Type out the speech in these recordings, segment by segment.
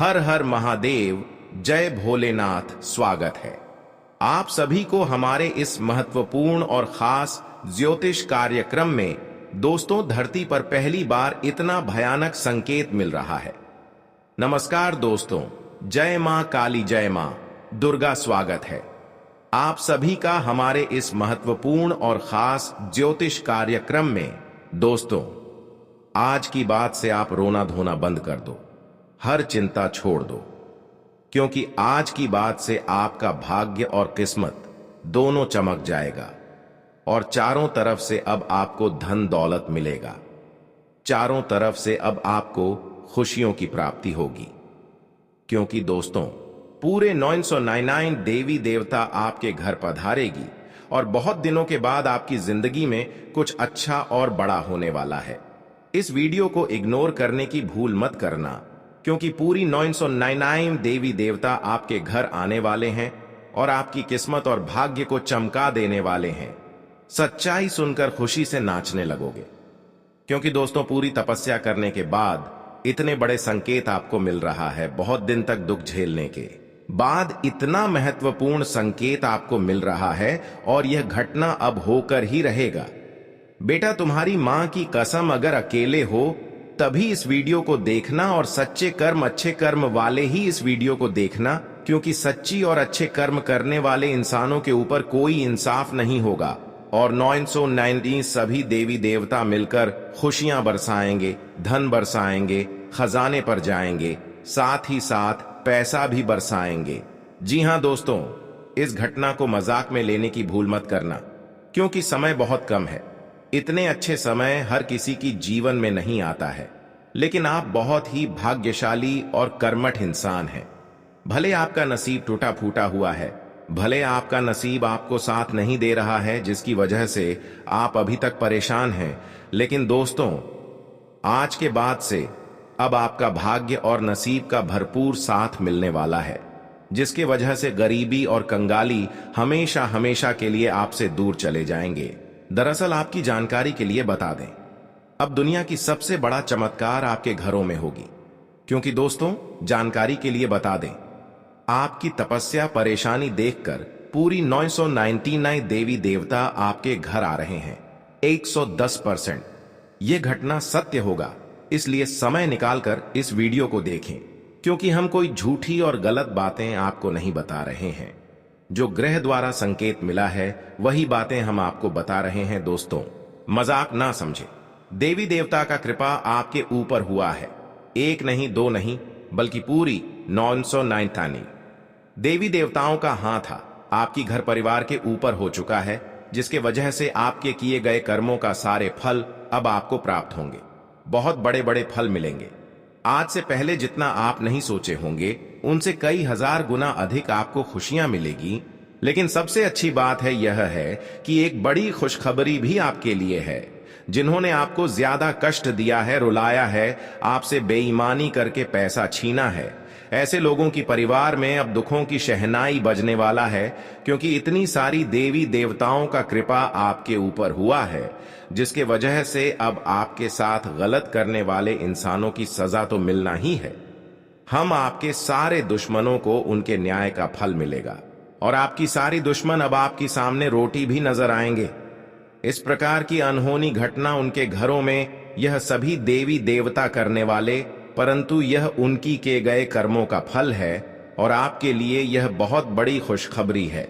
हर हर महादेव, जय भोलेनाथ। स्वागत है आप सभी को हमारे इस महत्वपूर्ण और खास ज्योतिष कार्यक्रम में। दोस्तों, धरती पर पहली बार इतना भयानक संकेत मिल रहा है। नमस्कार दोस्तों, जय मां काली, जय मां दुर्गा। स्वागत है आप सभी का हमारे इस महत्वपूर्ण और खास ज्योतिष कार्यक्रम में। दोस्तों, आज की बात से आप रोना धोना बंद कर दो, हर चिंता छोड़ दो, क्योंकि आज की बात से आपका भाग्य और किस्मत दोनों चमक जाएगा और चारों तरफ से अब आपको धन दौलत मिलेगा। चारों तरफ से अब आपको खुशियों की प्राप्ति होगी, क्योंकि दोस्तों, पूरे 999 देवी देवता आपके घर पधारेगी और बहुत दिनों के बाद आपकी जिंदगी में कुछ अच्छा और बड़ा होने वाला है। इस वीडियो को इग्नोर करने की भूल मत करना, क्योंकि पूरी 999 देवी देवता आपके घर आने वाले हैं और आपकी किस्मत और भाग्य को चमका देने वाले हैं। सच्चाई सुनकर खुशी से नाचने लगोगे, क्योंकि दोस्तों, पूरी तपस्या करने के बाद इतने बड़े संकेत आपको मिल रहा है। बहुत दिन तक दुख झेलने के बाद इतना महत्वपूर्ण संकेत आपको मिल रहा है और यह घटना अब होकर ही रहेगा। बेटा, तुम्हारी मां की कसम, अगर अकेले हो तभी इस वीडियो को देखना और सच्चे कर्म, अच्छे कर्म वाले ही इस वीडियो को देखना, क्योंकि सच्ची और अच्छे कर्म करने वाले इंसानों के ऊपर कोई इंसाफ नहीं होगा और 999 सभी देवी देवता मिलकर खुशियां बरसाएंगे, धन बरसाएंगे, खजाने पर जाएंगे, साथ ही साथ पैसा भी बरसाएंगे। जी हां दोस्तों, इस घटना को मजाक में लेने की भूल मत करना, क्योंकि समय बहुत कम है। इतने अच्छे समय हर किसी की जीवन में नहीं आता है, लेकिन आप बहुत ही भाग्यशाली और कर्मठ इंसान हैं। भले आपका नसीब टूटा फूटा हुआ है, भले आपका नसीब आपको साथ नहीं दे रहा है, जिसकी वजह से आप अभी तक परेशान हैं, लेकिन दोस्तों, आज के बाद से अब आपका भाग्य और नसीब का भरपूर साथ मिलने वाला है, जिसके वजह से गरीबी और कंगाली हमेशा हमेशा के लिए आपसे दूर चले जाएंगे। दरअसल आपकी जानकारी के लिए बता दें, अब दुनिया की सबसे बड़ा चमत्कार आपके घरों में होगी, क्योंकि दोस्तों, जानकारी के लिए बता दें, आपकी तपस्या परेशानी देखकर पूरी 999 देवी देवता आपके घर आ रहे हैं। 110% यह घटना सत्य होगा, इसलिए समय निकालकर इस वीडियो को देखें, क्योंकि हम कोई झूठी और गलत बातें आपको नहीं बता रहे हैं। जो ग्रह द्वारा संकेत मिला है वही बातें हम आपको बता रहे हैं। दोस्तों, मजाक ना समझे, देवी देवता का कृपा आपके ऊपर हुआ है। एक नहीं, दो नहीं, बल्कि पूरी 999 देवी देवताओं का हाथ आपकी घर परिवार के ऊपर हो चुका है, जिसके वजह से आपके किए गए कर्मों का सारे फल अब आपको प्राप्त होंगे। बहुत बड़े बड़े फल मिलेंगे। आज से पहले जितना आप नहीं सोचे होंगे, उनसे कई हजार गुना अधिक आपको खुशियां मिलेगी। लेकिन सबसे अच्छी बात है यह है कि एक बड़ी खुशखबरी भी आपके लिए है। जिन्होंने आपको ज्यादा कष्ट दिया है, रुलाया है, आपसे बेईमानी करके पैसा छीना है, ऐसे लोगों की परिवार में अब दुखों की शहनाई बजने वाला है, क्योंकि इतनी सारी देवी देवताओं का कृपा आपके ऊपर हुआ है, जिसके वजह से अब आपके साथ गलत करने वाले इंसानों की सजा तो मिलना ही है। हम आपके सारे दुश्मनों को उनके न्याय का फल मिलेगा और आपकी सारी दुश्मन अब आपकी सामने रोटी भी नजर आएंगे। इस प्रकार की अनहोनी घटना उनके घरों में यह सभी देवी देवता करने वाले, परंतु यह उनकी के गए कर्मों का फल है और आपके लिए यह बहुत बड़ी खुशखबरी है।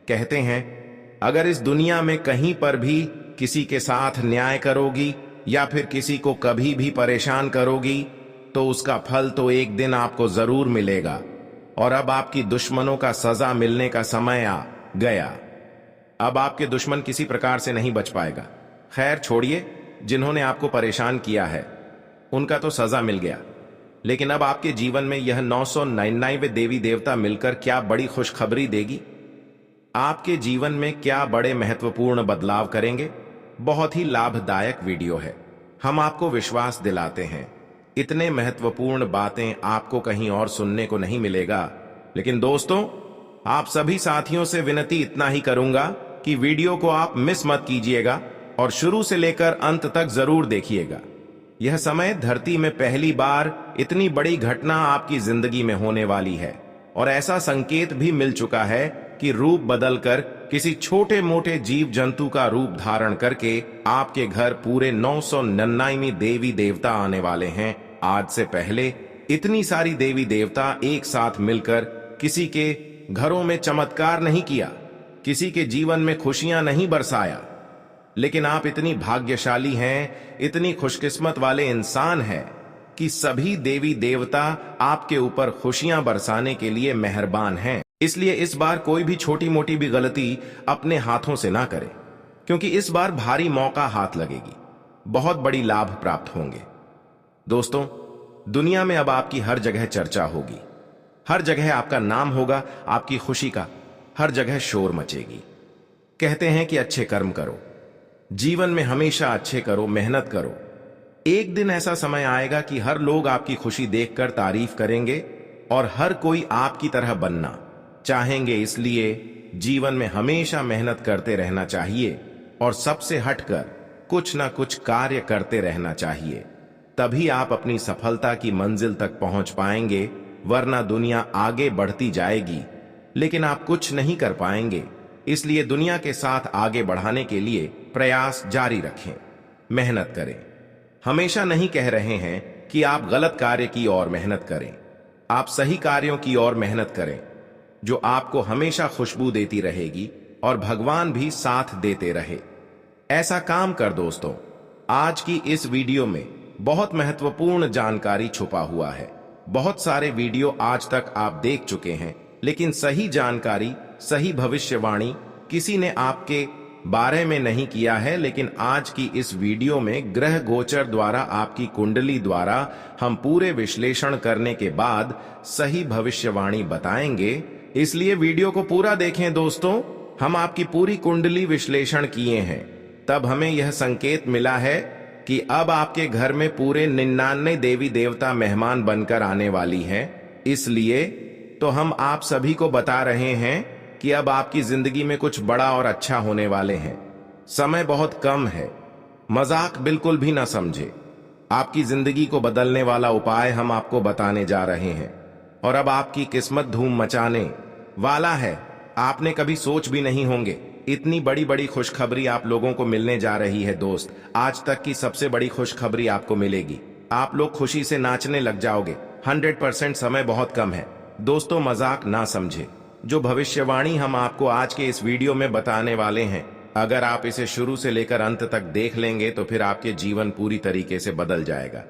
कहते हैं, अगर इस दुनिया में कहीं पर भी किसी के साथ न्याय करोगी या फिर किसी को कभी भी परेशान करोगी, तो उसका फल तो एक दिन आपको जरूर मिलेगा। और अब आपकी दुश्मनों का सजा मिलने का समय आ गया। अब आपके दुश्मन किसी प्रकार से नहीं बच पाएगा। खैर छोड़िए, जिन्होंने आपको परेशान किया है उनका तो सजा मिल गया, लेकिन अब आपके जीवन में यह 999वें देवी देवता मिलकर क्या बड़ी खुशखबरी देगी। आपके जीवन में क्या बड़े महत्वपूर्ण बदलाव करेंगे। बहुत ही लाभदायक वीडियो है, हम आपको विश्वास दिलाते हैं। इतने महत्वपूर्ण बातें आपको कहीं और सुनने को नहीं मिलेगा। लेकिन दोस्तों, आप सभी साथियों से विनती इतना ही करूंगा कि वीडियो को आप मिस मत कीजिएगा और शुरू से लेकर अंत तक जरूर देखिएगा, यह समय धरती में पहली बार इतनी बड़ी घटना आपकी जिंदगी में होने वाली है और ऐसा संकेत भी मिल चुका है कि रूप बदलकर किसी छोटे मोटे जीव जंतु का रूप धारण करके आपके घर पूरे 999 देवी देवता आने वाले हैं। आज से पहले इतनी सारी देवी देवता एक साथ मिलकर किसी के घरों में चमत्कार नहीं किया, किसी के जीवन में खुशियां नहीं बरसाया, लेकिन आप इतनी भाग्यशाली हैं, इतनी खुशकिस्मत वाले इंसान हैं कि सभी देवी देवता आपके ऊपर खुशियां बरसाने के लिए मेहरबान हैं। इसलिए इस बार कोई भी छोटी मोटी भी गलती अपने हाथों से ना करे, क्योंकि इस बार भारी मौका हाथ लगेगी, बहुत बड़ी लाभ प्राप्त होंगे। दोस्तों, दुनिया में अब आपकी हर जगह चर्चा होगी, हर जगह आपका नाम होगा, आपकी खुशी का हर जगह शोर मचेगी। कहते हैं कि अच्छे कर्म करो, जीवन में हमेशा अच्छे करो, मेहनत करो। एक दिन ऐसा समय आएगा कि हर लोग आपकी खुशी देखकर तारीफ करेंगे और हर कोई आपकी तरह बनना चाहेंगे। इसलिए जीवन में हमेशा मेहनत करते रहना चाहिए और सबसे हटकर कुछ ना कुछ कार्य करते रहना चाहिए, तभी आप अपनी सफलता की मंजिल तक पहुंच पाएंगे। वरना दुनिया आगे बढ़ती जाएगी लेकिन आप कुछ नहीं कर पाएंगे। इसलिए दुनिया के साथ आगे बढ़ाने के लिए प्रयास जारी रखें, मेहनत करें। हमेशा नहीं कह रहे हैं कि आप गलत कार्य की ओर मेहनत करें, आप सही कार्यों की ओर मेहनत करें जो आपको हमेशा खुशबू देती रहेगी और भगवान भी साथ देते रहे। ऐसा काम कर दोस्तों। आज की इस वीडियो में बहुत महत्वपूर्ण जानकारी छुपा हुआ है। बहुत सारे वीडियो आज तक आप देख चुके हैं, लेकिन सही जानकारी, सही भविष्यवाणी किसी ने आपके बारे में नहीं किया है। लेकिन आज की इस वीडियो में ग्रह गोचर द्वारा, आपकी कुंडली द्वारा हम पूरे विश्लेषण करने के बाद सही भविष्यवाणी बताएंगे। इसलिए वीडियो को पूरा देखें दोस्तों। हम आपकी पूरी कुंडली विश्लेषण किए हैं, तब हमें यह संकेत मिला है कि अब आपके घर में पूरे 99 देवी देवता मेहमान बनकर आने वाली हैं। इसलिए तो हम आप सभी को बता रहे हैं कि अब आपकी जिंदगी में कुछ बड़ा और अच्छा होने वाले हैं। समय बहुत कम है, मजाक बिल्कुल भी ना समझे। आपकी जिंदगी को बदलने वाला उपाय हम आपको बताने जा रहे हैं और अब आपकी किस्मत धूम मचाने वाला है। आपने कभी सोच भी नहीं होंगे इतनी बड़ी बड़ी खुशखबरी आप लोगों को मिलने जा रही है दोस्त। आज तक की सबसे बड़ी खुशखबरी आपको मिलेगी। आप लोग खुशी से नाचने लग जाओगे। 100% समय बहुत कम है दोस्तों, मजाक ना समझे। जो भविष्यवाणी हम आपको आज के इस वीडियो में बताने वाले हैं, अगर आप इसे शुरू से लेकर अंत तक देख लेंगे तो फिर आपके जीवन पूरी तरीके से बदल जाएगा।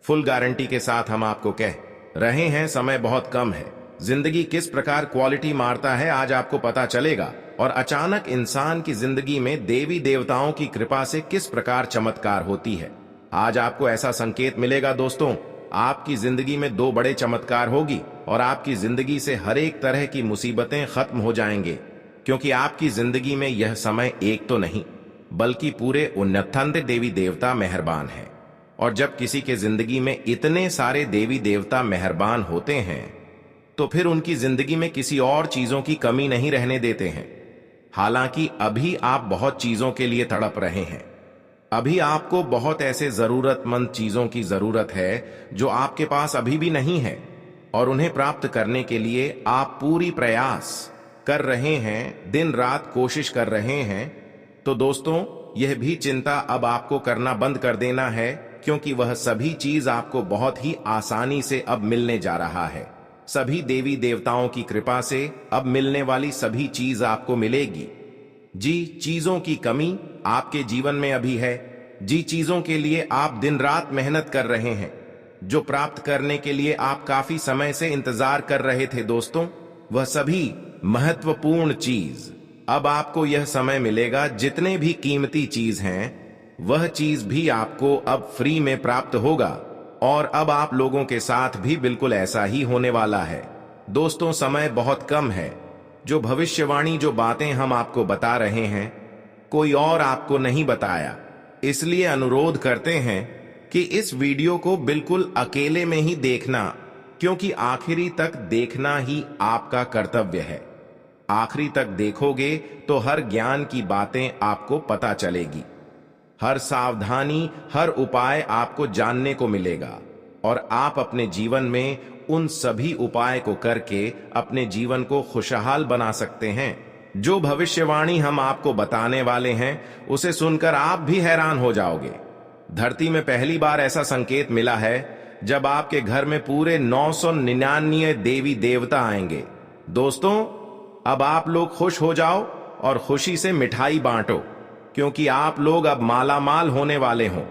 फुल गारंटी के साथ हम आपको कह रहे हैं, समय बहुत कम है। जिंदगी किस प्रकार क्वालिटी मारता है आज आपको पता चलेगा, और अचानक इंसान की जिंदगी में देवी देवताओं की कृपा से किस प्रकार चमत्कार होती है। आज आपको ऐसा संकेत मिलेगा दोस्तों, आपकी जिंदगी में 2 बड़े चमत्कार होगी और आपकी जिंदगी से हर एक तरह की मुसीबतें खत्म हो जाएंगे, क्योंकि आपकी जिंदगी में यह समय एक तो नहीं बल्कि पूरे 69 देवी देवता मेहरबान हैं। और जब किसी के जिंदगी में इतने सारे देवी देवता मेहरबान होते हैं तो फिर उनकी जिंदगी में किसी और चीजों की कमी नहीं रहने देते हैं। हालांकि अभी आप बहुत चीजों के लिए तड़प रहे हैं, अभी आपको बहुत ऐसे जरूरतमंद चीजों की जरूरत है जो आपके पास अभी भी नहीं है, और उन्हें प्राप्त करने के लिए आप पूरी प्रयास कर रहे हैं, दिन रात कोशिश कर रहे हैं। तो दोस्तों, यह भी चिंता अब आपको करना बंद कर देना है, क्योंकि वह सभी चीज आपको बहुत ही आसानी से अब मिलने जा रहा है। सभी देवी देवताओं की कृपा से अब मिलने वाली सभी चीज आपको मिलेगी। जी चीजों की कमी आपके जीवन में अभी है, जी चीजों के लिए आप दिन रात मेहनत कर रहे हैं, जो प्राप्त करने के लिए आप काफी समय से इंतजार कर रहे थे दोस्तों, वह सभी महत्वपूर्ण चीज अब आपको यह समय मिलेगा। जितने भी कीमती चीज हैं वह चीज भी आपको अब फ्री में प्राप्त होगा, और अब आप लोगों के साथ भी बिल्कुल ऐसा ही होने वाला है। दोस्तों, समय बहुत कम है। जो भविष्यवाणी, जो बातें हम आपको बता रहे हैं, कोई और आपको नहीं बताया। इसलिए अनुरोध करते हैं कि इस वीडियो को बिल्कुल अकेले में ही देखना, क्योंकि आखिरी तक देखना ही आपका कर्तव्य है। आखिरी तक देखोगे तो हर ज्ञान की बातें आपको पता चलेगी, हर सावधानी, हर उपाय आपको जानने को मिलेगा और आप अपने जीवन में उन सभी उपाय को करके अपने जीवन को खुशहाल बना सकते हैं। जो भविष्यवाणी हम आपको बताने वाले हैं उसे सुनकर आप भी हैरान हो जाओगे। धरती में पहली बार ऐसा संकेत मिला है जब आपके घर में पूरे 999 देवी देवता आएंगे। दोस्तों, अब आप लोग खुश हो जाओ और खुशी से मिठाई बांटो, क्योंकि आप लोग अब मालामाल होने वाले हो।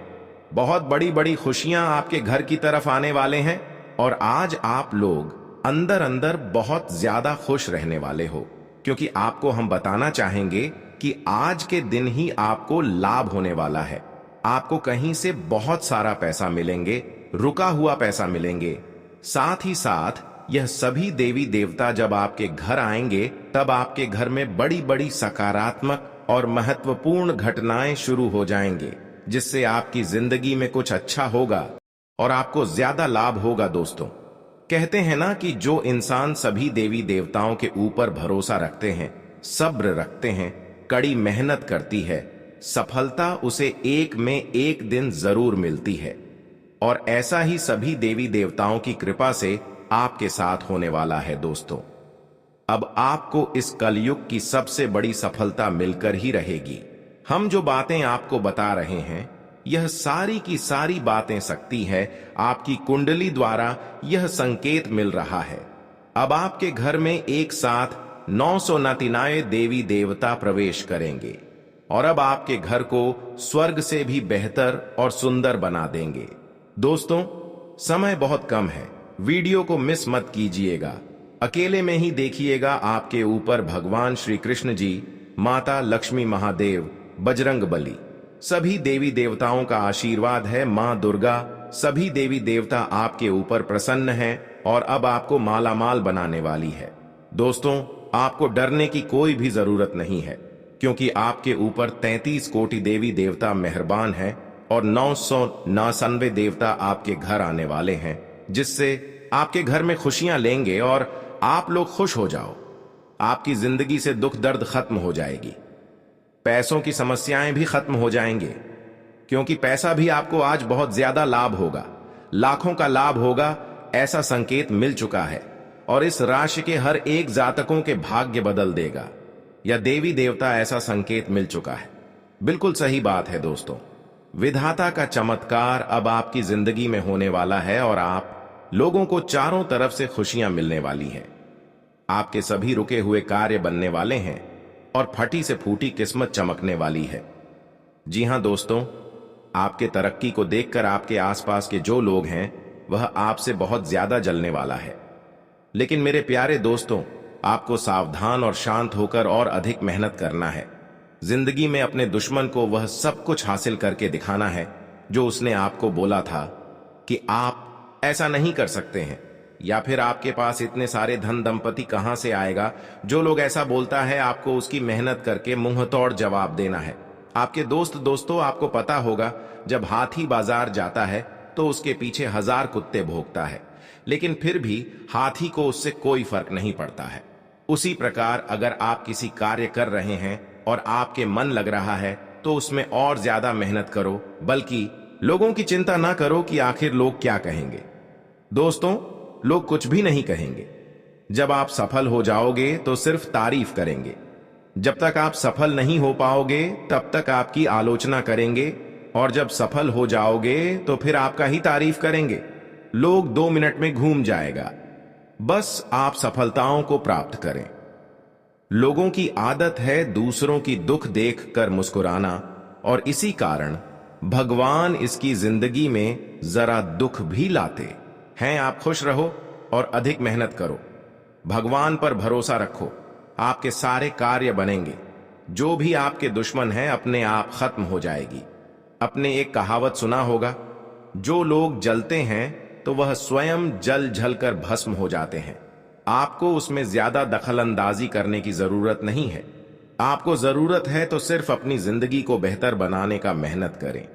बहुत बड़ी बड़ी खुशियां आपके घर की तरफ आने वाले हैं और आज आप लोग अंदर अंदर बहुत ज्यादा खुश रहने वाले हो, क्योंकि आपको हम बताना चाहेंगे कि आज के दिन ही आपको लाभ होने वाला है। आपको कहीं से बहुत सारा पैसा मिलेंगे, रुका हुआ पैसा मिलेंगे। साथ ही साथ यह सभी देवी देवता जब आपके घर आएंगे तब आपके घर में बड़ी बड़ी सकारात्मक और महत्वपूर्ण घटनाएं शुरू हो जाएंगे, जिससे आपकी जिंदगी में कुछ अच्छा होगा और आपको ज्यादा लाभ होगा। दोस्तों, कहते हैं ना कि जो इंसान सभी देवी देवताओं के ऊपर भरोसा रखते हैं, सब्र रखते हैं, कड़ी मेहनत करती है, सफलता उसे एक में एक दिन जरूर मिलती है। और ऐसा ही सभी देवी देवताओं की कृपा से आपके साथ होने वाला है। दोस्तों, अब आपको इस कलयुग की सबसे बड़ी सफलता मिलकर ही रहेगी। हम जो बातें आपको बता रहे हैं, यह सारी की सारी बातें शक्ति है। आपकी कुंडली द्वारा यह संकेत मिल रहा है। अब आपके घर में एक साथ 999 देवी देवता प्रवेश करेंगे और अब आपके घर को स्वर्ग से भी बेहतर और सुंदर बना देंगे। दोस्तों, समय बहुत कम है, वीडियो को मिस मत कीजिएगा। अकेले में ही देखिएगा। आपके ऊपर भगवान श्री कृष्ण जी, माता लक्ष्मी, महादेव, बजरंगबली, सभी देवी देवताओं का आशीर्वाद है। मां दुर्गा, सभी देवी देवता आपके ऊपर प्रसन्न हैं और अब आपको मालामाल बनाने वाली है। दोस्तों, आपको डरने की कोई भी जरूरत नहीं है, क्योंकि आपके ऊपर 33 कोटि देवी देवता मेहरबान हैं और 999 देवता आपके घर आने वाले हैं, जिससे आपके घर में खुशियां लेंगे और आप लोग खुश हो जाओ। आपकी जिंदगी से दुख दर्द खत्म हो जाएगी, पैसों की समस्याएं भी खत्म हो जाएंगे, क्योंकि पैसा भी आपको आज बहुत ज्यादा लाभ होगा, लाखों का लाभ होगा, ऐसा संकेत मिल चुका है। और इस राशि के हर एक जातकों के भाग्य बदल देगा। या देवी देवता ऐसा संकेत मिल चुका है। बिल्कुल सही बात है दोस्तों। विधाता का चमत्कार अब आपकी जिंदगी में होने वाला है और आप लोगों को चारों तरफ से खुशियां मिलने वाली हैं। आपके सभी रुके हुए कार्य बनने वाले हैं और फटी से फूटी किस्मत चमकने वाली है। जी हां दोस्तों, आपके तरक्की को देखकर आपके आसपास के जो लोग हैं वह आपसे बहुत ज्यादा जलने वाला है। लेकिन मेरे प्यारे दोस्तों, आपको सावधान और शांत होकर और अधिक मेहनत करना है। जिंदगी में अपने दुश्मन को वह सब कुछ हासिल करके दिखाना है जो उसने आपको बोला था कि आप ऐसा नहीं कर सकते हैं, या फिर आपके पास इतने सारे धन दंपति कहां से आएगा। जो लोग ऐसा बोलता है, आपको उसकी मेहनत करके मुंह तोड़ जवाब देना है। आपके दोस्तों, आपको पता होगा, जब हाथी बाजार जाता है तो उसके पीछे 1000 कुत्ते भौंकता है, लेकिन फिर भी हाथी को उससे कोई फर्क नहीं पड़ता है। उसी प्रकार अगर आप किसी कार्य कर रहे हैं और आपके मन लग रहा है तो उसमें और ज्यादा मेहनत करो, बल्कि लोगों की चिंता ना करो कि आखिर लोग क्या कहेंगे। दोस्तों, लोग कुछ भी नहीं कहेंगे। जब आप सफल हो जाओगे तो सिर्फ तारीफ करेंगे। जब तक आप सफल नहीं हो पाओगे तब तक आपकी आलोचना करेंगे, और जब सफल हो जाओगे तो फिर आपका ही तारीफ करेंगे। लोग 2 मिनट में घूम जाएगा। बस आप सफलताओं को प्राप्त करें। लोगों की आदत है दूसरों की दुख देखकर मुस्कुराना, और इसी कारण भगवान इसकी जिंदगी में जरा दुख भी लाते हैं। आप खुश रहो और अधिक मेहनत करो। भगवान पर भरोसा रखो, आपके सारे कार्य बनेंगे। जो भी आपके दुश्मन हैं अपने आप खत्म हो जाएगी। अपने एक कहावत सुना होगा, जो लोग जलते हैं तो वह स्वयं जल जलकर भस्म हो जाते हैं। आपको उसमें ज्यादा दखलंदाजी करने की जरूरत नहीं है। आपको जरूरत है तो सिर्फ अपनी जिंदगी को बेहतर बनाने का मेहनत करें।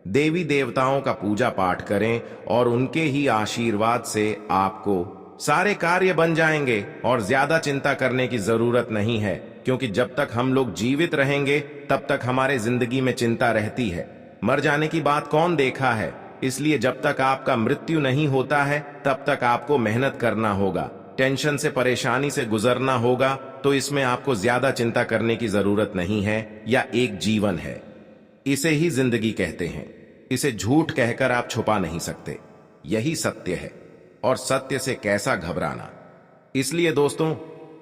देवी देवताओं का पूजा पाठ करें और उनके ही आशीर्वाद से आपको सारे कार्य बन जाएंगे और ज्यादा चिंता करने की जरूरत नहीं है, क्योंकि जब तक हम लोग जीवित रहेंगे तब तक हमारे जिंदगी में चिंता रहती है। मर जाने की बात कौन देखा है, इसलिए जब तक आपका मृत्यु नहीं होता है तब तक आपको मेहनत करना होगा, टेंशन से परेशानी से गुजरना होगा। तो इसमें आपको ज्यादा चिंता करने की जरूरत नहीं है। या एक जीवन है, इसे ही जिंदगी कहते हैं। इसे झूठ कहकर आप छुपा नहीं सकते, यही सत्य है। और सत्य से कैसा घबराना। इसलिए दोस्तों,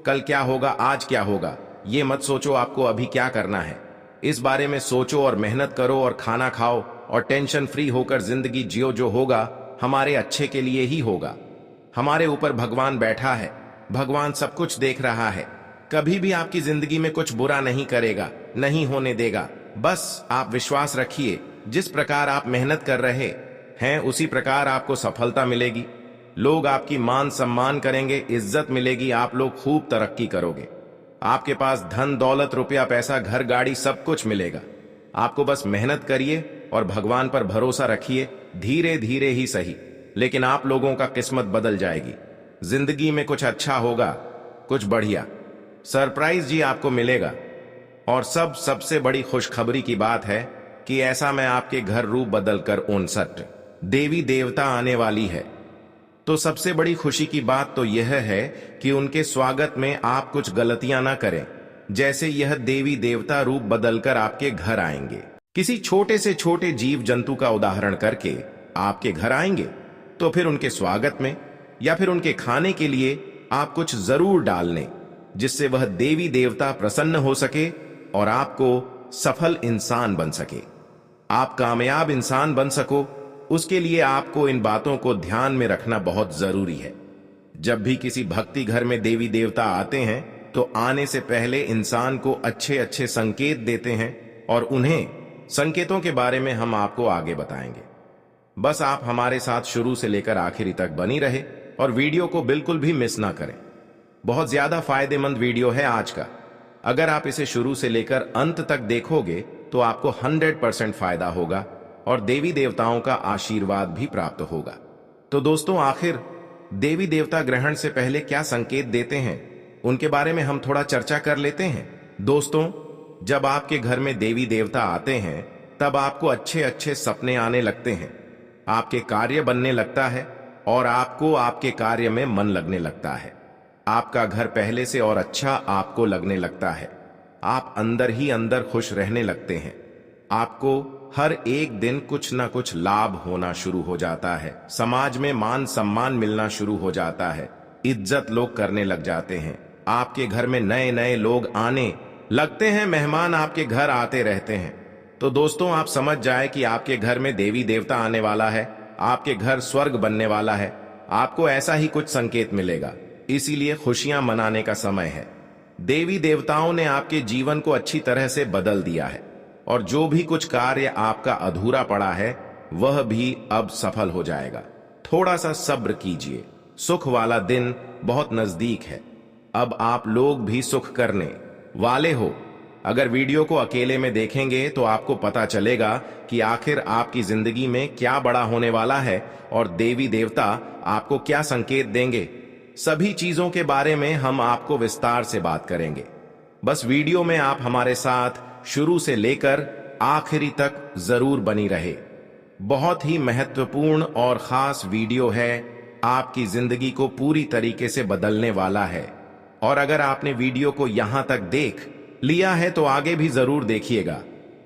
कल क्या होगा आज क्या होगा ये मत सोचो आपको अभी क्या करना है। इस बारे में सोचो और मेहनत करो और खाना खाओ और टेंशन फ्री होकर जिंदगी जियो। जो होगा हमारे अच्छे के लिए ही होगा। हमारे ऊपर भगवान बैठा है, भगवान सब कुछ देख रहा है। कभी भी आपकी जिंदगी में कुछ बुरा नहीं करेगा, नहीं होने देगा। बस आप विश्वास रखिए, जिस प्रकार आप मेहनत कर रहे हैं उसी प्रकार आपको सफलता मिलेगी। लोग आपकी मान सम्मान करेंगे, इज्जत मिलेगी, आप लोग खूब तरक्की करोगे। आपके पास धन दौलत रुपया पैसा घर गाड़ी सब कुछ मिलेगा। आपको बस मेहनत करिए और भगवान पर भरोसा रखिए। धीरे धीरे ही सही, लेकिन आप लोगों का किस्मत बदल जाएगी। जिंदगी में कुछ अच्छा होगा, कुछ बढ़िया सरप्राइज जी आपको मिलेगा। और सबसे बड़ी खुशखबरी की बात है कि ऐसा मैं आपके घर रूप बदलकर 59 देवी देवता आने वाली है। तो सबसे बड़ी खुशी की बात तो यह है कि उनके स्वागत में आप कुछ गलतियां ना करें। जैसे यह देवी देवता रूप बदलकर आपके घर आएंगे। किसी छोटे से छोटे जीव जंतु का उदाहरण करके आपके घर आएंगे, तो फिर उनके स्वागत में या फिर उनके खाने के लिए आप कुछ जरूर डाल लें, जिससे वह देवी देवता प्रसन्न हो सके और आपको सफल इंसान बन सके। आप कामयाब इंसान बन सको, उसके लिए आपको इन बातों को ध्यान में रखना बहुत जरूरी है। जब भी किसी भक्ति घर में देवी देवता आते हैं तो आने से पहले इंसान को अच्छे अच्छे संकेत देते हैं और उन्हें संकेतों के बारे में हम आपको आगे बताएंगे। बस आप हमारे साथ शुरू से लेकर आखिरी तक बनी रहे और वीडियो को बिल्कुल भी मिस ना करें। बहुत ज्यादा फायदेमंद वीडियो है आज का। अगर आप इसे शुरू से लेकर अंत तक देखोगे तो आपको 100% फायदा होगा और देवी देवताओं का आशीर्वाद भी प्राप्त होगा। तो दोस्तों, आखिर देवी देवता ग्रहण से पहले क्या संकेत देते हैं, उनके बारे में हम थोड़ा चर्चा कर लेते हैं। दोस्तों, जब आपके घर में देवी देवता आते हैं तब आपको अच्छे अच्छे सपने आने लगते हैं, आपके कार्य बनने लगता है और आपको आपके कार्य में मन लगने लगता है। आपका घर पहले से और अच्छा आपको लगने लगता है। आप अंदर ही अंदर खुश रहने लगते हैं। आपको हर एक दिन कुछ ना कुछ लाभ होना शुरू हो जाता है। समाज में मान सम्मान मिलना शुरू हो जाता है। इज्जत लोग करने लग जाते हैं। आपके घर में नए नए लोग आने लगते हैं। मेहमान आपके घर आते रहते हैं। तो दोस्तों, आप समझ जाए कि आपके घर में देवी देवता आने वाला है, आपके घर स्वर्ग बनने वाला है। आपको ऐसा ही कुछ संकेत मिलेगा, इसीलिए खुशियां मनाने का समय है। देवी देवताओं ने आपके जीवन को अच्छी तरह से बदल दिया है और जो भी कुछ कार्य आपका अधूरा पड़ा है वह भी अब सफल हो जाएगा। थोड़ा सा सब्र कीजिए, सुख वाला दिन बहुत नजदीक है। अब आप लोग भी सुख करने वाले हो। अगर वीडियो को अकेले में देखेंगे तो आपको पता चलेगा कि आखिर आपकी जिंदगी में क्या बड़ा होने वाला है और देवी देवता आपको क्या संकेत देंगे। सभी चीजों के बारे में हम आपको विस्तार से बात करेंगे। बस वीडियो में आप हमारे साथ शुरू से लेकर आखिरी तक जरूर बनी रहे। बहुत ही महत्वपूर्ण और खास वीडियो है, आपकी जिंदगी को पूरी तरीके से बदलने वाला है। और अगर आपने वीडियो को यहां तक देख लिया है तो आगे भी जरूर देखिएगा,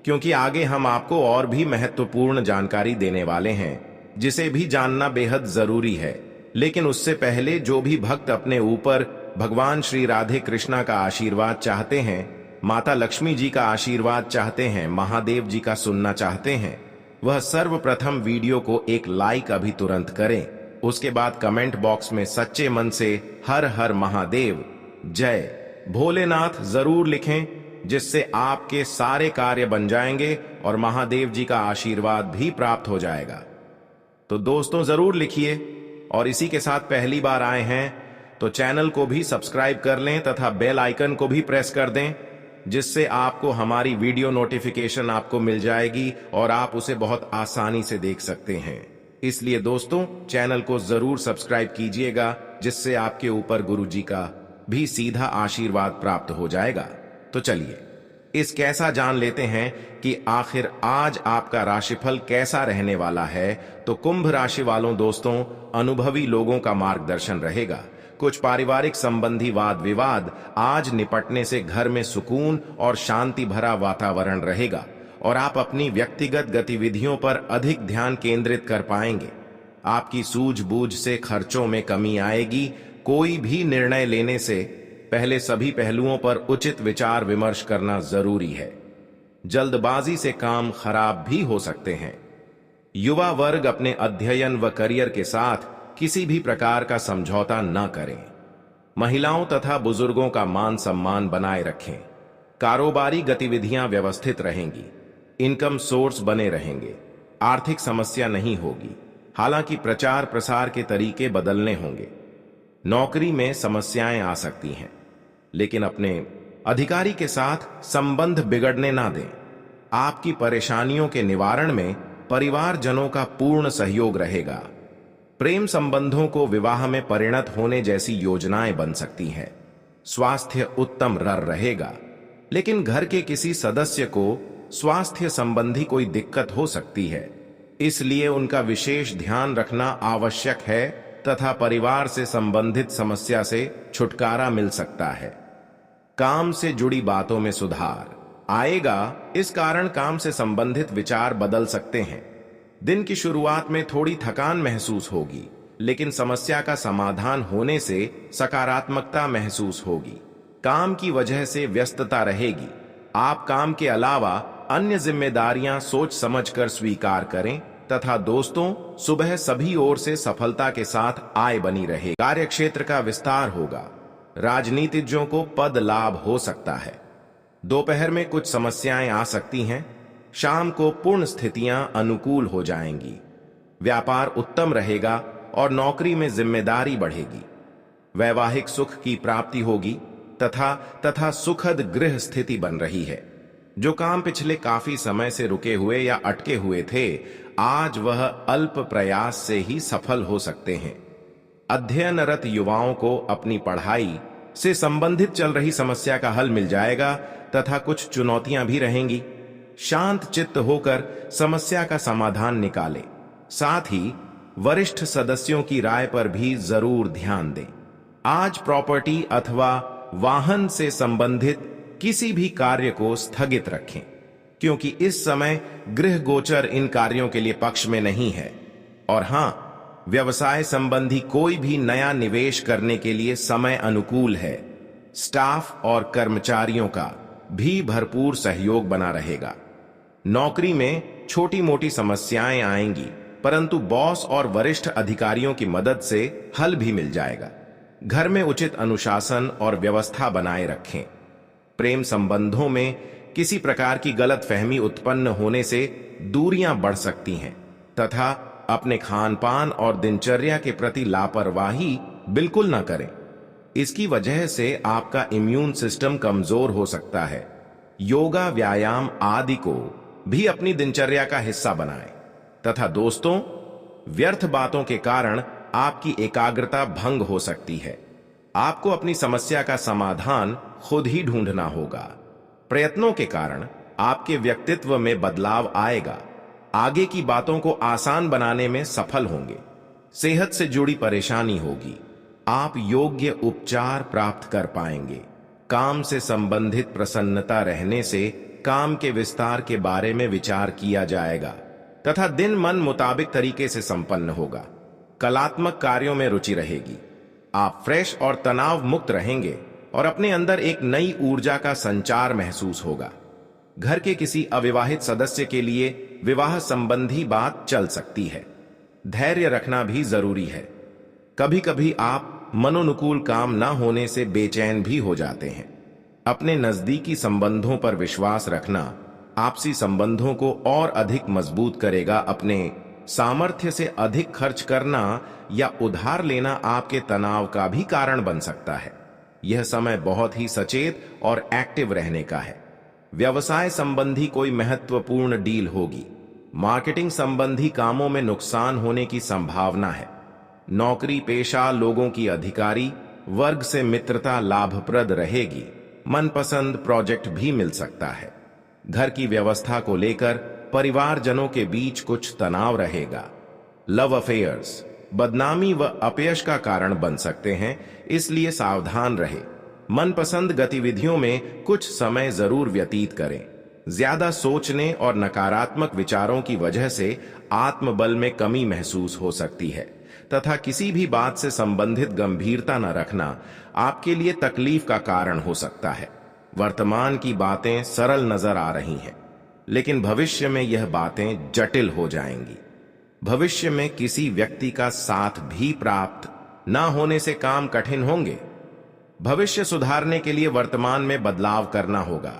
क्योंकि आगे हम आपको और भी महत्वपूर्ण जानकारी देने वाले हैं, जिसे भी जानना बेहद जरूरी है। लेकिन उससे पहले जो भी भक्त अपने ऊपर भगवान श्री राधे कृष्णा का आशीर्वाद चाहते हैं, माता लक्ष्मी जी का आशीर्वाद चाहते हैं, महादेव जी का सुनना चाहते हैं, वह सर्वप्रथम वीडियो को एक लाइक अभी तुरंत करें। उसके बाद कमेंट बॉक्स में सच्चे मन से हर हर महादेव जय भोलेनाथ जरूर लिखें, जिससे आपके सारे कार्य बन जाएंगे और महादेव जी का आशीर्वाद भी प्राप्त हो जाएगा। तो दोस्तों, जरूर लिखिए और इसी के साथ पहली बार आए हैं तो चैनल को भी सब्सक्राइब कर लें तथा बेल आइकन को भी प्रेस कर दें, जिससे आपको हमारी वीडियो नोटिफिकेशन आपको मिल जाएगी और आप उसे बहुत आसानी से देख सकते हैं। इसलिए दोस्तों, चैनल को जरूर सब्सक्राइब कीजिएगा, जिससे आपके ऊपर गुरु जी का भी सीधा आशीर्वाद प्राप्त हो जाएगा। तो चलिए इस कैसा जान लेते हैं कि आखिर आज आपका राशिफल कैसा रहने वाला है। तो कुंभ राशि वालों दोस्तों, अनुभवी लोगों का मार्गदर्शन रहेगा। कुछ पारिवारिक संबंधी वाद विवाद आज निपटने से घर में सुकून और शांति भरा वातावरण रहेगा और आप अपनी व्यक्तिगत गतिविधियों पर अधिक ध्यान केंद्रित कर पाएंगे। आपकी सूझबूझ से खर्चों में कमी आएगी। कोई भी निर्णय लेने से पहले सभी पहलुओं पर उचित विचार विमर्श करना जरूरी है। जल्दबाजी से काम खराब भी हो सकते हैं। युवा वर्ग अपने अध्ययन व करियर के साथ किसी भी प्रकार का समझौता न करें। महिलाओं तथा बुजुर्गों का मान सम्मान बनाए रखें। कारोबारी गतिविधियां व्यवस्थित रहेंगी। इनकम सोर्स बने रहेंगे। आर्थिक समस्या नहीं होगी, हालांकि प्रचार प्रसार के तरीके बदलने होंगे। नौकरी में समस्याएं आ सकती हैं, लेकिन अपने अधिकारी के साथ संबंध बिगड़ने ना दें। आपकी परेशानियों के निवारण में परिवारजनों का पूर्ण सहयोग रहेगा। प्रेम संबंधों को विवाह में परिणत होने जैसी योजनाएं बन सकती हैं। स्वास्थ्य उत्तम रहेगा, लेकिन घर के किसी सदस्य को स्वास्थ्य संबंधी कोई दिक्कत हो सकती है, इसलिए उनका विशेष ध्यान रखना आवश्यक है तथा परिवार से संबंधित समस्या से छुटकारा मिल सकता है। काम से जुड़ी बातों में सुधार आएगा, इस कारण काम से संबंधित विचार बदल सकते हैं। दिन की शुरुआत में थोड़ी थकान महसूस होगी, लेकिन समस्या का समाधान होने से सकारात्मकता महसूस होगी। काम की वजह से व्यस्तता रहेगी। आप काम के अलावा अन्य जिम्मेदारियां सोच समझकर स्वीकार करें तथा दोस्तों, सुबह सभी ओर से सफलता के साथ आय बनी रहे। कार्यक्षेत्र का विस्तार होगा। राजनीतिज्ञों को पद लाभ हो सकता है। दोपहर में कुछ समस्याएं आ सकती हैं। शाम को पूर्ण स्थितियां अनुकूल हो जाएंगी। व्यापार उत्तम रहेगा और नौकरी में जिम्मेदारी बढ़ेगी। वैवाहिक सुख की प्राप्ति होगी तथा सुखद गृह स्थिति बन रही है। जो काम पिछले काफी समय से रुके हुए या अटके हुए थे, आज वह अल्प प्रयास से ही सफल हो सकते हैं। अध्ययनरत युवाओं को अपनी पढ़ाई से संबंधित चल रही समस्या का हल मिल जाएगा तथा कुछ चुनौतियां भी रहेंगी। शांत चित्त होकर समस्या का समाधान निकालें। साथ ही वरिष्ठ सदस्यों की राय पर भी जरूर ध्यान दें। आज प्रॉपर्टी अथवा वाहन से संबंधित किसी भी कार्य को स्थगित रखें, क्योंकि इस समय गृह गोचर इन कार्यों के लिए पक्ष में नहीं है। और हां, व्यवसाय संबंधी कोई भी नया निवेश करने के लिए समय अनुकूल है। स्टाफ और कर्मचारियों का भी भरपूर सहयोग बना रहेगा। नौकरी में छोटी मोटी समस्याएं आएंगी, परंतु बॉस और वरिष्ठ अधिकारियों की मदद से हल भी मिल जाएगा। घर में उचित अनुशासन और व्यवस्था बनाए रखें। प्रेम संबंधों में किसी प्रकार की गलतफहमी उत्पन्न होने से दूरियां बढ़ सकती हैं तथा अपने खान पान और दिनचर्या के प्रति लापरवाही बिल्कुल न करें। इसकी वजह से आपका इम्यून सिस्टम कमजोर हो सकता है। योगा, व्यायाम आदि को भी अपनी दिनचर्या का हिस्सा बनाएं तथा दोस्तों, व्यर्थ बातों के कारण आपकी एकाग्रता भंग हो सकती है। आपको अपनी समस्या का समाधान खुद ही ढूंढना होगा। प्रयत्नों के कारण आपके व्यक्तित्व में बदलाव आएगा। आगे की बातों को आसान बनाने में सफल होंगे। सेहत से जुड़ी परेशानी होगी। आप योग्य उपचार प्राप्त कर पाएंगे। काम से संबंधित प्रसन्नता रहने से काम के विस्तार के बारे में विचार किया जाएगा तथा दिन मन मुताबिक तरीके से संपन्न होगा। कलात्मक कार्यों में रुचि रहेगी। आप फ्रेश और तनाव मुक्त रहेंगे और अपने अंदर एक नई ऊर्जा का संचार महसूस होगा। घर के किसी अविवाहित सदस्य के लिए विवाह संबंधी बात चल सकती है। धैर्य रखना भी जरूरी है। कभी कभी आप मनोनुकूल काम न होने से बेचैन भी हो जाते हैं। अपने नजदीकी संबंधों पर विश्वास रखना आपसी संबंधों को और अधिक मजबूत करेगा। अपने सामर्थ्य से अधिक खर्च करना या उधार लेना आपके तनाव का भी कारण बन सकता है। यह समय बहुत ही सचेत और एक्टिव रहने का है। व्यवसाय संबंधी कोई महत्वपूर्ण डील होगी। मार्केटिंग संबंधी कामों में नुकसान होने की संभावना है। नौकरी पेशा लोगों की अधिकारी वर्ग से मित्रता लाभप्रद रहेगी। मनपसंद प्रोजेक्ट भी मिल सकता है। घर की व्यवस्था को लेकर परिवारजनों के बीच कुछ तनाव रहेगा। लव अफेयर्स बदनामी व अपयश का कारण बन सकते हैं, इसलिए सावधान रहे। मनपसंद गतिविधियों में कुछ समय जरूर व्यतीत करें। ज्यादा सोचने और नकारात्मक विचारों की वजह से आत्मबल में कमी महसूस हो सकती है तथा किसी भी बात से संबंधित गंभीरता न रखना आपके लिए तकलीफ का कारण हो सकता है। वर्तमान की बातें सरल नजर आ रही हैं, लेकिन भविष्य में यह बातें जटिल हो जाएंगी। भविष्य में किसी व्यक्ति का साथ भी प्राप्त न होने से काम कठिन होंगे। भविष्य सुधारने के लिए वर्तमान में बदलाव करना होगा।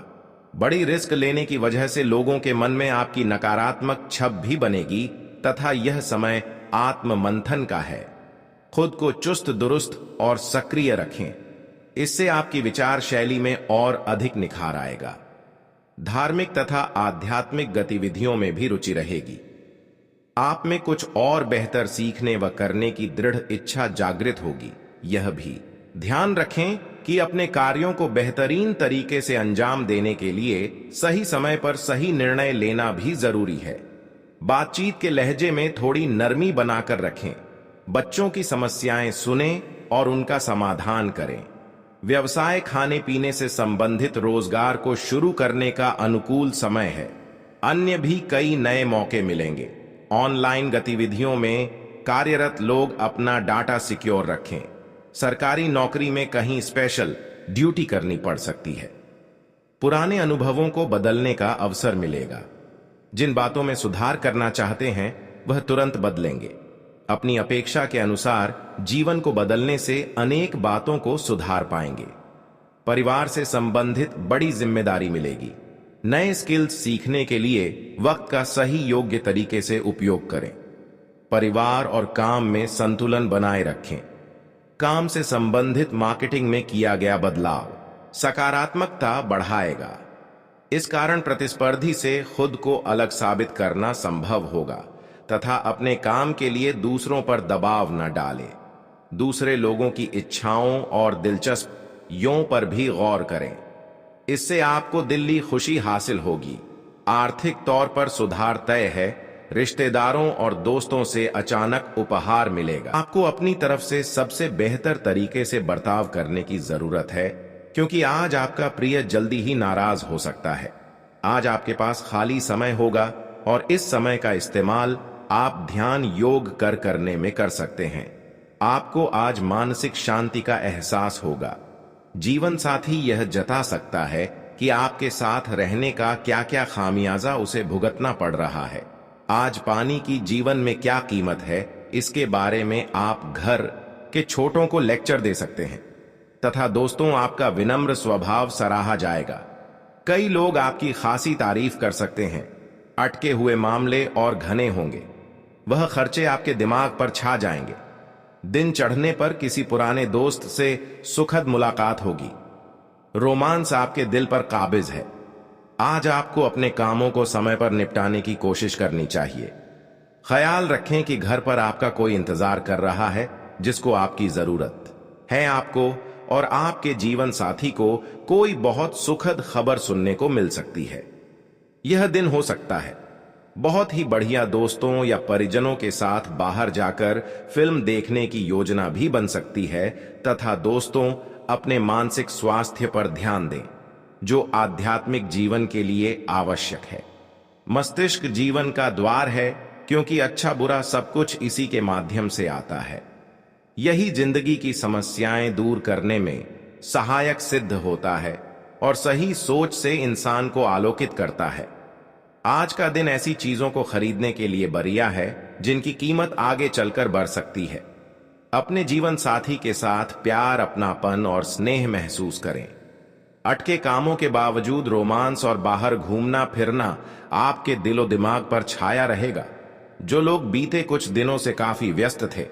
बड़ी रिस्क लेने की वजह से लोगों के मन में आपकी नकारात्मक छब भी बनेगी तथा यह समय आत्म मंथन का है। खुद को चुस्त दुरुस्त और सक्रिय रखें, इससे आपकी विचार शैली में और अधिक निखार आएगा। धार्मिक तथा आध्यात्मिक गतिविधियों में भी रुचि रहेगी। आप में कुछ और बेहतर सीखने व करने की दृढ़ इच्छा जागृत होगी। यह भी ध्यान रखें कि अपने कार्यों को बेहतरीन तरीके से अंजाम देने के लिए सही समय पर सही निर्णय लेना भी जरूरी है। बातचीत के लहजे में थोड़ी नरमी बनाकर रखें। बच्चों की समस्याएं सुनें और उनका समाधान करें। व्यवसाय, खाने पीने से संबंधित रोजगार को शुरू करने का अनुकूल समय है। अन्य भी कई नए मौके मिलेंगे। ऑनलाइन गतिविधियों में कार्यरत लोग अपना डाटा सिक्योर रखें। सरकारी नौकरी में कहीं स्पेशल ड्यूटी करनी पड़ सकती है। पुराने अनुभवों को बदलने का अवसर मिलेगा। जिन बातों में सुधार करना चाहते हैं वह तुरंत बदलेंगे। अपनी अपेक्षा के अनुसार जीवन को बदलने से अनेक बातों को सुधार पाएंगे। परिवार से संबंधित बड़ी जिम्मेदारी मिलेगी। नए स्किल्स सीखने के लिए वक्त का सही योग्य तरीके से उपयोग करें। परिवार और काम में संतुलन बनाए रखें। काम से संबंधित मार्केटिंग में किया गया बदलाव सकारात्मकता बढ़ाएगा। इस कारण प्रतिस्पर्धी से खुद को अलग साबित करना संभव होगा तथा अपने काम के लिए दूसरों पर दबाव न डालें। दूसरे लोगों की इच्छाओं और दिलचस्पियों पर भी गौर करें। इससे आपको दिल्ली खुशी हासिल होगी। आर्थिक तौर पर सुधार तय है। रिश्तेदारों और दोस्तों से अचानक उपहार मिलेगा। आपको अपनी तरफ से सबसे बेहतर तरीके से बर्ताव करने की जरूरत है, क्योंकि आज आपका प्रिय जल्दी ही नाराज हो सकता है। आज आपके पास खाली समय होगा और इस समय का इस्तेमाल आप ध्यान योग करने में कर सकते हैं। आपको आज मानसिक शांति का एहसास होगा। जीवन साथी यह जता सकता है कि आपके साथ रहने का क्या क्या खामियाजा उसे भुगतना पड़ रहा है। आज पानी की जीवन में क्या कीमत है, इसके बारे में आप घर के छोटों को लेक्चर दे सकते हैं तथा दोस्तों आपका विनम्र स्वभाव सराहा जाएगा। कई लोग आपकी खासी तारीफ कर सकते हैं। अटके हुए मामले और घने होंगे। वह खर्चे आपके दिमाग पर छा जाएंगे। दिन चढ़ने पर किसी पुराने दोस्त से सुखद मुलाकात होगी। रोमांस आपके दिल पर काबिज है। आज आपको अपने कामों को समय पर निपटाने की कोशिश करनी चाहिए। ख्याल रखें कि घर पर आपका कोई इंतजार कर रहा है जिसको आपकी जरूरत है। आपको और आपके जीवन साथी को कोई बहुत सुखद खबर सुनने को मिल सकती है। यह दिन हो सकता है बहुत ही बढ़िया दोस्तों या परिजनों के साथ बाहर जाकर फिल्म देखने की योजना भी बन सकती है तथा दोस्तों अपने मानसिक स्वास्थ्य पर ध्यान दें, जो आध्यात्मिक जीवन के लिए आवश्यक है। मस्तिष्क जीवन का द्वार है, क्योंकि अच्छा बुरा सब कुछ इसी के माध्यम से आता है। यही जिंदगी की समस्याएं दूर करने में सहायक सिद्ध होता है और सही सोच से इंसान को आलोकित करता है। आज का दिन ऐसी चीजों को खरीदने के लिए बढ़िया है जिनकी कीमत आगे चलकर बढ़ सकती है। अपने जीवन साथी के साथ प्यार, अपनापन और स्नेह महसूस करें। अटके कामों के बावजूद रोमांस और बाहर घूमना फिरना आपके दिलो दिमाग पर छाया रहेगा। जो लोग बीते कुछ दिनों से काफी व्यस्त थे,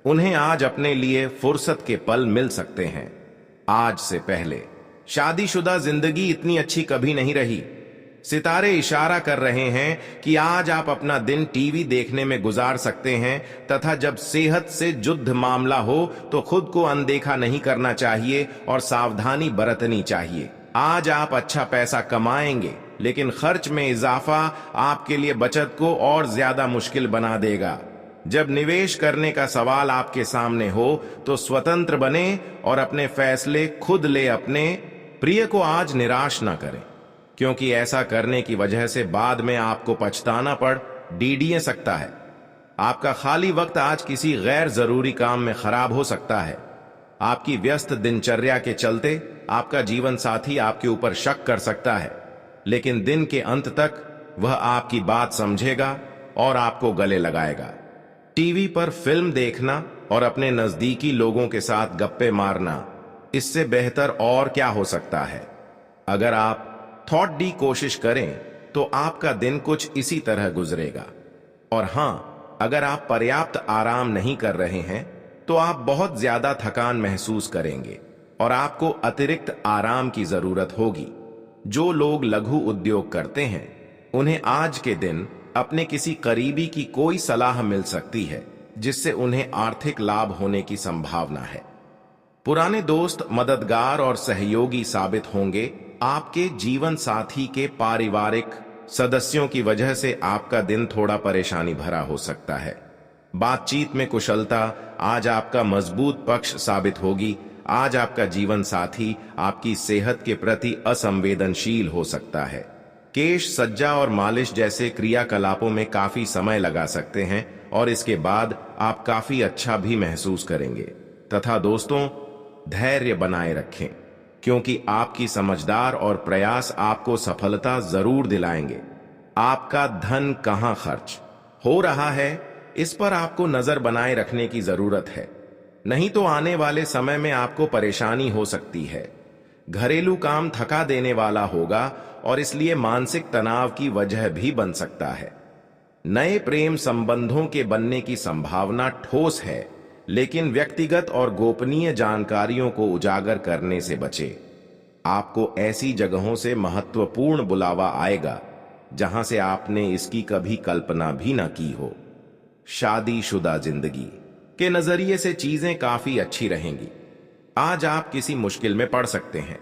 उन्हें आज अपने लिए फुर्सत के पल मिल सकते हैं। आज से पहले शादीशुदा जिंदगी इतनी अच्छी कभी नहीं रही। सितारे इशारा कर रहे हैं कि आज आप अपना दिन टीवी देखने में गुजार सकते हैं तथा जब सेहत से जुद्ध मामला हो तो खुद को अनदेखा नहीं करना चाहिए और सावधानी बरतनी चाहिए। आज आप अच्छा पैसा कमाएंगे, लेकिन खर्च में इजाफा आपके लिए बचत को और ज्यादा मुश्किल बना देगा। जब निवेश करने का सवाल आपके सामने हो तो स्वतंत्र बने और अपने फैसले खुद ले। अपने प्रिय को आज निराश ना करें, क्योंकि ऐसा करने की वजह से बाद में आपको पछताना पड़ डीडीए सकता है। आपका खाली वक्त आज किसी गैर जरूरी काम में खराब हो सकता है। आपकी व्यस्त दिनचर्या के चलते आपका जीवन साथी आपके ऊपर शक कर सकता है, लेकिन दिन के अंत तक वह आपकी बात समझेगा और आपको गले लगाएगा। टीवी पर फिल्म देखना और अपने नजदीकी लोगों के साथ गप्पे मारना, इससे बेहतर और क्या हो सकता है। अगर आप थॉट डी कोशिश करें तो आपका दिन कुछ इसी तरह गुजरेगा। और हां, अगर आप पर्याप्त आराम नहीं कर रहे हैं तो आप बहुत ज्यादा थकान महसूस करेंगे और आपको अतिरिक्त आराम की जरूरत होगी। जो लोग लघु उद्योग करते हैं उन्हें आज के दिन अपने किसी करीबी की कोई सलाह मिल सकती है जिससे उन्हें आर्थिक लाभ होने की संभावना है। पुराने दोस्त मददगार और सहयोगी साबित होंगे। आपके जीवन साथी के पारिवारिक सदस्यों की वजह से आपका दिन थोड़ा परेशानी भरा हो सकता है। बातचीत में कुशलता आज आपका मजबूत पक्ष साबित होगी। आज आपका जीवन साथी आपकी सेहत के प्रति असंवेदनशील हो सकता है। केश सज्जा और मालिश जैसे क्रियाकलापों में काफी समय लगा सकते हैं और इसके बाद आप काफी अच्छा भी महसूस करेंगे। तथा दोस्तों, धैर्य बनाए रखें, क्योंकि आपकी समझदार और प्रयास आपको सफलता जरूर दिलाएंगे। आपका धन कहां खर्च हो रहा है, इस पर आपको नजर बनाए रखने की जरूरत है, नहीं तो आने वाले समय में आपको परेशानी हो सकती है। घरेलू काम थका देने वाला होगा और इसलिए मानसिक तनाव की वजह भी बन सकता है। नए प्रेम संबंधों के बनने की संभावना ठोस है, लेकिन व्यक्तिगत और गोपनीय जानकारियों को उजागर करने से बचे। आपको ऐसी जगहों से महत्वपूर्ण बुलावा आएगा जहां से आपने इसकी कभी कल्पना भी न की हो। शादीशुदा जिंदगी के नजरिए से चीजें काफी अच्छी रहेंगी। आज आप किसी मुश्किल में पड़ सकते हैं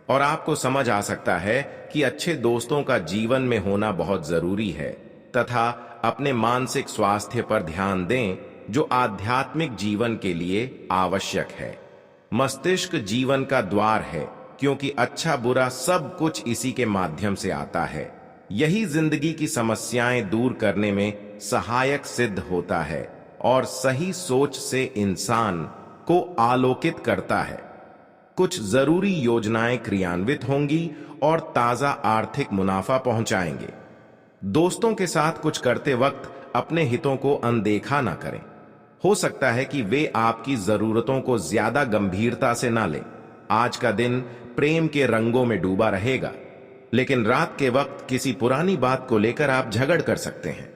और आपको समझ आ सकता है कि अच्छे दोस्तों का जीवन में होना बहुत जरूरी है, तथा अपने मानसिक स्वास्थ्य पर ध्यान दें जो आध्यात्मिक जीवन के लिए आवश्यक है। मस्तिष्क जीवन का द्वार है, क्योंकि अच्छा बुरा सब कुछ इसी के माध्यम से आता है। यही जिंदगी की समस्याएं दूर करने में सहायक सिद्ध होता है और सही सोच से इंसान को आलोकित करता है। कुछ जरूरी योजनाएं क्रियान्वित होंगी और ताजा आर्थिक मुनाफा पहुंचाएंगे। दोस्तों के साथ कुछ करते वक्त अपने हितों को अनदेखा ना करें। हो सकता है कि वे आपकी जरूरतों को ज्यादा गंभीरता से ना लें। आज का दिन प्रेम के रंगों में डूबा रहेगा, लेकिन रात के वक्त किसी पुरानी बात को लेकर आप झगड़ कर सकते हैं।